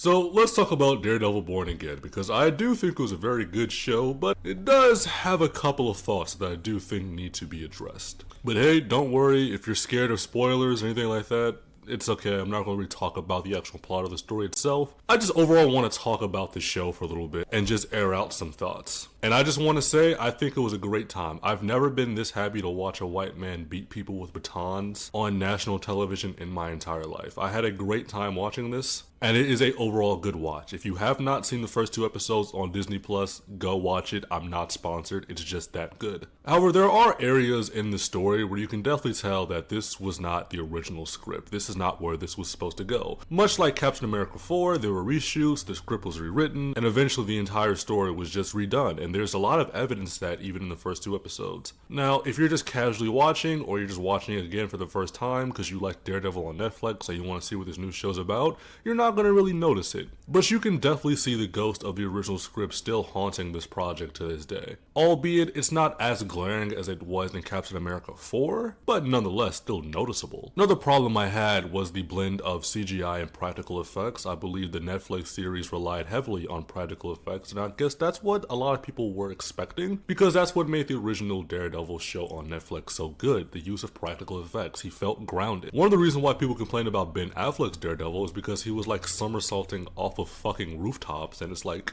So let's talk about Daredevil Born Again, because I do think it was a very good show, but it does have a couple of thoughts that I do think need to be addressed. But hey, don't worry if you're scared of spoilers or anything like that. It's okay, I'm not going to really talk about the actual plot of the story itself. I just overall want to talk about the show for a little bit and just air out some thoughts. And I just want to say, I think it was a great time. I've never been this happy to watch a white man beat people with batons on national television in my entire life. I had a great time watching this, and it is a overall good watch. If you have not seen the first 2 episodes on Disney Plus, go watch it. I'm not sponsored, it's just that good. However, there are areas in the story where you can definitely tell that this was not the original script. This is not where this was supposed to go. Much like Captain America 4, there were reshoots, the script was rewritten, and eventually the entire story was just redone. And there's a lot of evidence that even in the first 2 episodes. Now, if you're just casually watching, or you're just watching it again for the first time because you like Daredevil on Netflix and you want to see what this new show's about, you're not going to really notice it. But you can definitely see the ghost of the original script still haunting this project to this day. Albeit, it's not as glaring as it was in Captain America 4, but nonetheless still noticeable. Another problem I had was the blend of CGI and practical effects. I believe the Netflix series relied heavily on practical effects, and I guess that's what a lot of people were expecting, because that's what made the original Daredevil show on Netflix so good, the use of practical effects. He felt grounded. One of the reasons why people complain about Ben Affleck's Daredevil is because he was like somersaulting off of fucking rooftops, and it's like,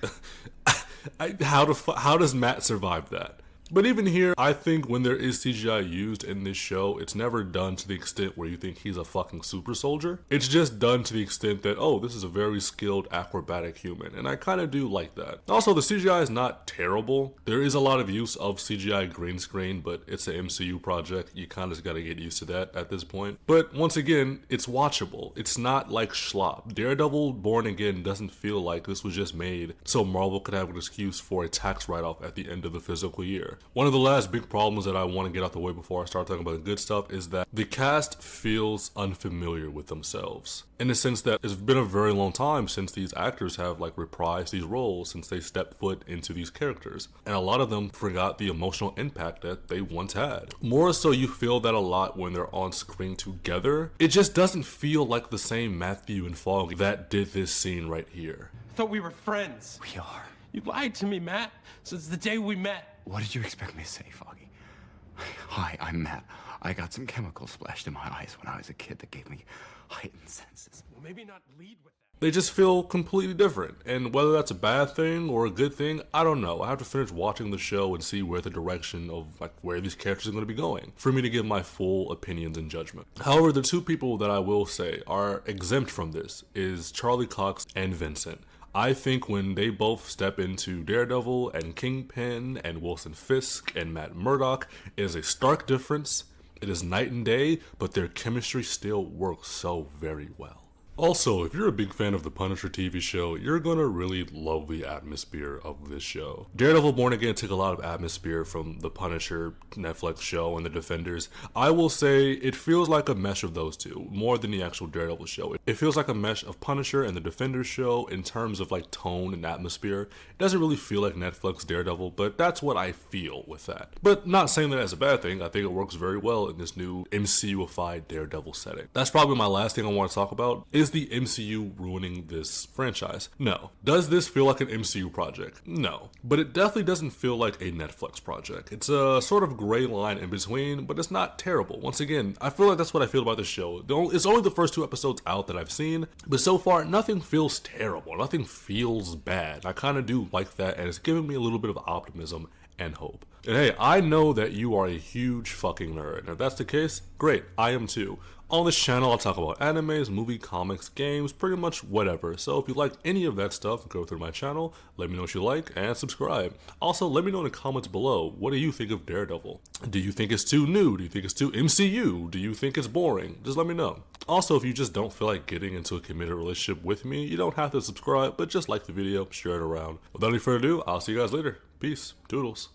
how does Matt survive that? But even here, I think when there is CGI used in this show, it's never done to the extent where you think he's a fucking super soldier. It's just done to the extent that, oh, this is a very skilled acrobatic human, and I kind of do like that. Also, the CGI is not terrible. There is a lot of use of CGI green screen, but it's an MCU project. You kind of just gotta get used to that at this point. But once again, it's watchable. It's not like schlop. Daredevil Born Again doesn't feel like this was just made so Marvel could have an excuse for a tax write-off at the end of the fiscal year. One of the last big problems that I want to get out the way before I start talking about the good stuff is that the cast feels unfamiliar with themselves. In the sense that it's been a very long time since these actors have like reprised these roles, since they stepped foot into these characters. And a lot of them forgot the emotional impact that they once had. More so, you feel that a lot when they're on screen together. It just doesn't feel like the same Matthew and Foggy that did this scene right here. I thought we were friends. We are. You lied to me, Matt, since the day we met. What did you expect me to say, Foggy? Hi, I'm Matt. I got some chemicals splashed in my eyes when I was a kid that gave me heightened senses. Well, maybe not lead with that. They just feel completely different, and whether that's a bad thing or a good thing, I don't know. I have to finish watching the show and see where the direction of like where these characters are going to be going for me to give my full opinions and judgment. However, the 2 people that I will say are exempt from this is Charlie Cox and Vincent. I think when they both step into Daredevil and Kingpin and Wilson Fisk and Matt Murdock, it is a stark difference. It is night and day, but their chemistry still works so very well. Also, if you're a big fan of the Punisher TV show, you're gonna really love the atmosphere of this show. Daredevil Born Again took a lot of atmosphere from the Punisher Netflix show and the Defenders. I will say it feels like a mesh of those two, more than the actual Daredevil show. It feels like a mesh of Punisher and the Defenders show in terms of like tone and atmosphere. It doesn't really feel like Netflix Daredevil, but that's what I feel with that. But not saying that as a bad thing, I think it works very well in this new MCU-ified Daredevil setting. That's probably my last thing I want to talk about. Is the MCU ruining this franchise? No. Does this feel like an MCU project? No. But it definitely doesn't feel like a Netflix project. It's a sort of gray line in between, but it's not terrible. Once again, I feel like that's what I feel about this show. It's only the first 2 episodes out that I've seen, but so far, nothing feels terrible. Nothing feels bad. I kind of do like that, and it's giving me a little bit of optimism and hope. And hey, I know that you are a huge fucking nerd, and if that's the case, great, I am too. On this channel, I'll talk about animes, movie, comics, games, pretty much whatever. So if you like any of that stuff, go through my channel, let me know what you like, and subscribe. Also, let me know in the comments below, what do you think of Daredevil? Do you think it's too new? Do you think it's too MCU? Do you think it's boring? Just let me know. Also, if you just don't feel like getting into a committed relationship with me, you don't have to subscribe, but just like the video, share it around. Without any further ado, I'll see you guys later. Peace. Toodles.